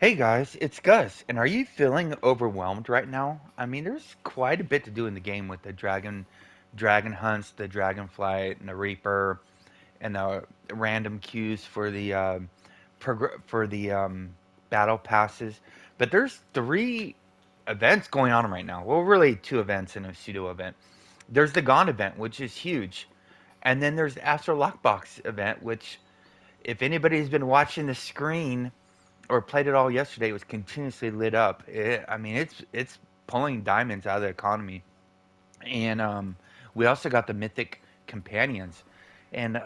Hey guys, it's Gus, and are you feeling overwhelmed right now? I mean, there's quite a bit to do in the game with the dragon hunts, the dragonflight, and the reaper, and the random queues for the battle passes. But there's three events going on right now. Well, really two events and a pseudo event. There's the Gone event, which is huge, and then there's the Astro Lockbox event, which if anybody's been watching the screen or played it all yesterday. It was continuously lit up. I mean, it's pulling diamonds out of the economy. And we also got the mythic companions. And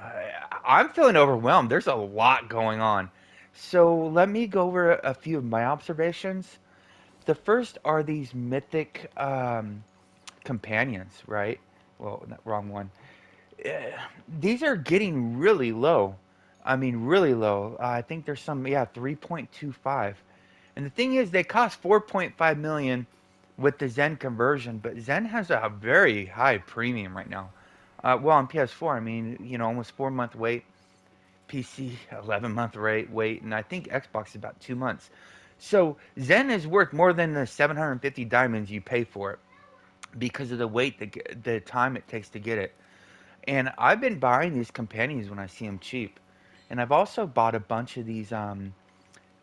I'm feeling overwhelmed. There's a lot going on. So let me go over a few of my observations. The first are these mythic companions, right? Well, wrong one. eh, these are getting really low. I mean, really low. I think there's some, yeah, 3.25. And the thing is, they cost 4.5 million with the Zen conversion, but Zen has a very high premium right now. Well, on PS4, I mean, almost 4 month wait. PC 11 month wait, and I think Xbox is about 2 months. So Zen is worth more than the 750 diamonds you pay for it because of the wait, the time it takes to get it. And I've been buying these companions when I see them cheap. And I've also bought a bunch of these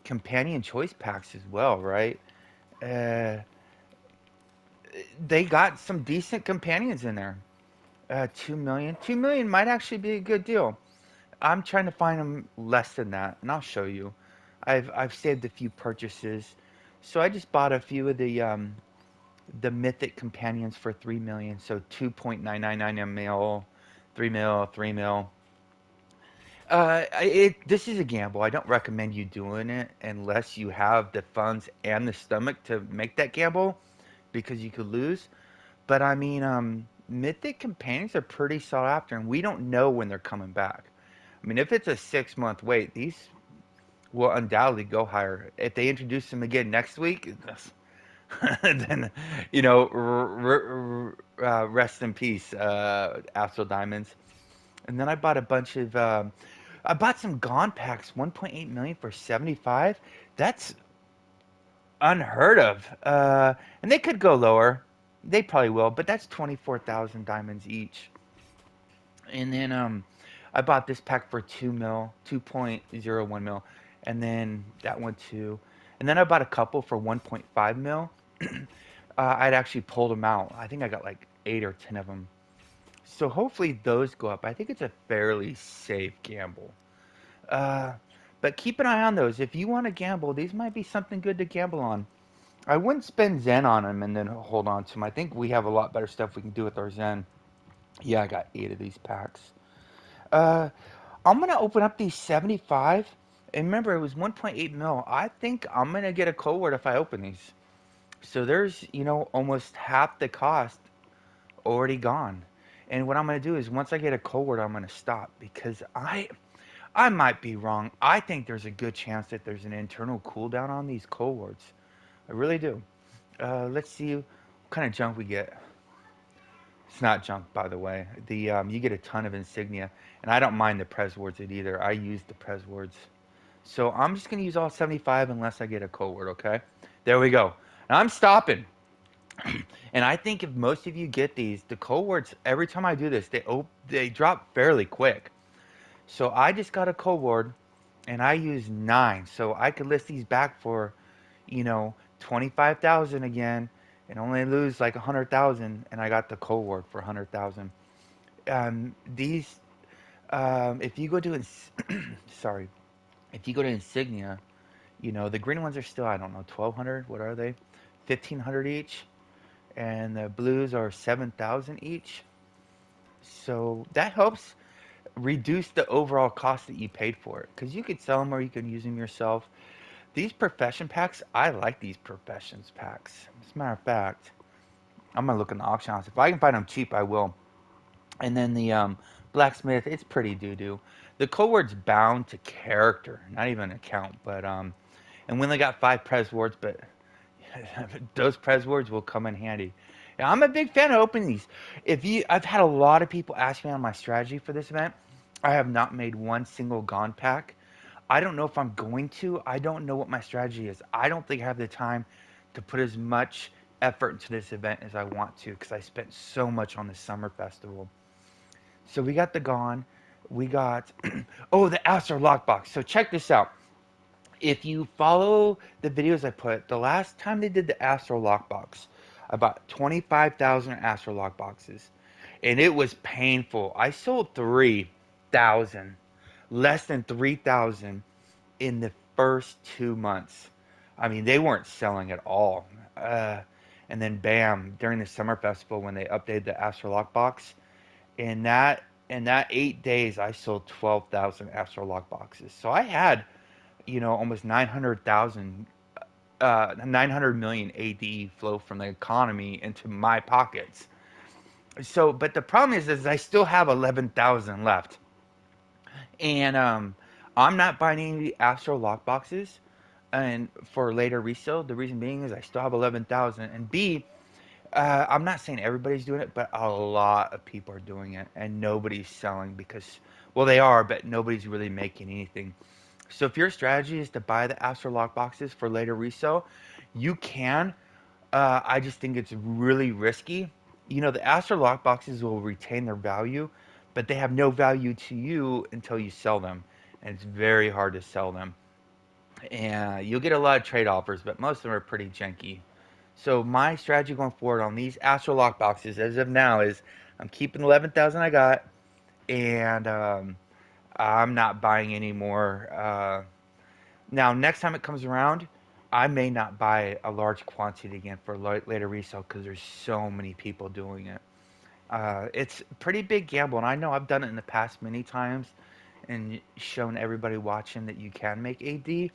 companion choice packs as well, right? Uh, they got some decent companions in there. 2 million. 2 million might actually be a good deal. I'm trying to find them less than that, and I'll show you. I've saved a few purchases, so I just bought a few of the mythic companions for 3 million. So 2.999 mil, 3 mil, 3 mil. This is a gamble. I don't recommend you doing it unless you have the funds and the stomach to make that gamble because you could lose. But I mean, mythic companions are pretty sought after, and we don't know when they're coming back. I mean, if it's a 6 month wait, these will undoubtedly go higher. If they introduce them again next week, then rest in peace, Astral Diamonds. And then I bought a bunch of I bought some Gone packs, 1.8 million for 75. That's unheard of. And they could go lower. They probably will, but that's 24,000 diamonds each. And then I bought this pack for 2 mil, 2.01 mil, and then that one too. And then I bought a couple for 1.5 mil. I'd actually pulled them out. I think I got like 8 or 10 of them. So hopefully those go up. I think it's a fairly safe gamble. Uh, but keep an eye on those. If you want to gamble, these might be something good to gamble on. I wouldn't spend Zen on them and then hold on to them. I think we have a lot better stuff we can do with our Zen. Yeah, I got 8 of these packs. Uh, I'm gonna open up these 75. And remember, it was 1.8 mil. I think I'm gonna get a cold word if I open these. So there's, almost half the cost already gone. And what I'm gonna do is once I get a cold word, I'm gonna stop because I might be wrong. I think there's a good chance that there's an internal cooldown on these cold words. I really do. Let's see what kind of junk we get. It's not junk, by the way. The You get a ton of insignia, and I don't mind the pres words it either. I use the pres words, so I'm just gonna use all 75 unless I get a code word. Okay, there we go. And I'm stopping. And I think if most of you get these, the code words every time I do this, they drop fairly quick. So I just got a code word, and I use 9, so I could list these back for, 25,000 again, and only lose like 100,000, and I got the code word for 100,000. These, if you go to, sorry, if you go to insignia, the green ones are still, I don't know, 1,200. What are they? 1,500 each, and the blues are 7,000 each. So that helps reduce the overall cost that you paid for it because you could sell them or you can use them yourself. These profession packs, I like these professions packs. As a matter of fact, I'm gonna look in the auction house. If I can find them cheap, I will. And then the blacksmith, it's pretty doo doo. The code word's bound to character, not even account. But and we only got 5 pres words, but those pres words will come in handy. Yeah, I'm a big fan of opening these. I've had a lot of people ask me on my strategy for this event. I have not made one single Gone pack. I don't know if I'm going to. I don't know what my strategy is. I don't think I have the time to put as much effort into this event as I want to because I spent so much on the summer festival. So we got the Gone. We got, oh, the Astro Lockbox. So check this out. If you follow the videos I put, the last time they did the Astro Lockbox, about 25,000 Astro Lockboxes. And it was painful. I sold 3,000, less than 3,000 in the first 2 months. I mean, they weren't selling at all. Uh, and then, bam, during the summer festival when they updated the Astro Lockbox, in that 8 days, I sold 12,000 Astro Lockboxes. So I had, almost 900,000, 900 million AD flow from the economy into my pockets. So, but the problem is I still have 11,000 left, and I'm not buying any Astro Lockboxes and for later resale. The reason being is I still have 11,000, and B, I'm not saying everybody's doing it, but a lot of people are doing it, and nobody's selling because, well, they are, but nobody's really making anything. So if your strategy is to buy the Astro Lock boxes for later resale, you can. I just think it's really risky. The Astro Lock boxes will retain their value, but they have no value to you until you sell them, and it's very hard to sell them. And you'll get a lot of trade offers, but most of them are pretty janky. So my strategy going forward on these Astro Lock boxes, as of now, is I'm keeping 11,000 I got, and I'm not buying any more. Now, next time it comes around, I may not buy a large quantity again for later resale because there's so many people doing it. It's a pretty big gamble, and I know I've done it in the past many times and shown everybody watching that you can make AD.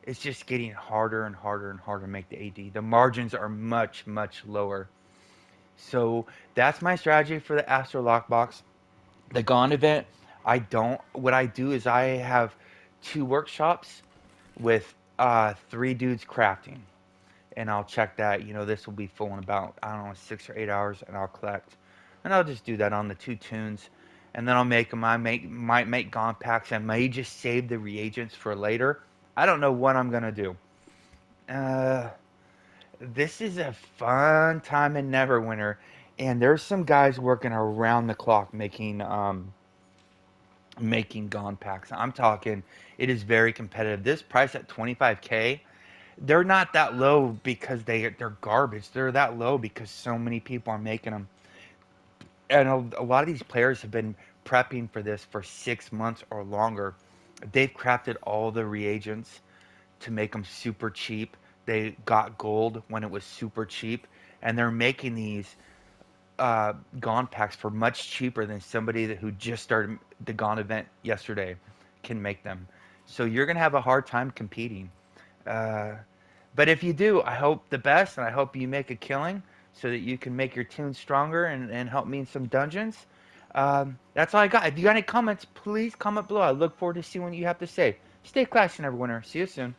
It's just getting harder and harder and harder to make the AD. The margins are much, much lower. So that's my strategy for the Astro Lockbox. The Gone event, I don't. What I do is I have two workshops with three dudes crafting, and I'll check that. This will be full in about, I don't know, 6 or 8 hours, and I'll collect, and I'll just do that on the two tunes, and then I'll make them. Might make Gone packs. I may just save the reagents for later. I don't know what I'm gonna do. Uh, this is a fun time in Neverwinter, and there's some guys working around the clock making Gone packs. I'm talking, it is very competitive. This price at 25K, they're not that low because they're garbage. They're that low because so many people are making them, and a lot of these players have been prepping for this for 6 months or longer. They've crafted all the reagents to make them super cheap. They got gold when it was super cheap, and they're making these Gone packs for much cheaper than somebody who just started the Gone event yesterday can make them. So you're gonna have a hard time competing. Uh, but if you do, I hope the best, and I hope you make a killing so that you can make your tune stronger and help me in some dungeons. That's all I got. If you got any comments, please comment below. I look forward to seeing what you have to say. Stay classy, Neverwinter. See you soon.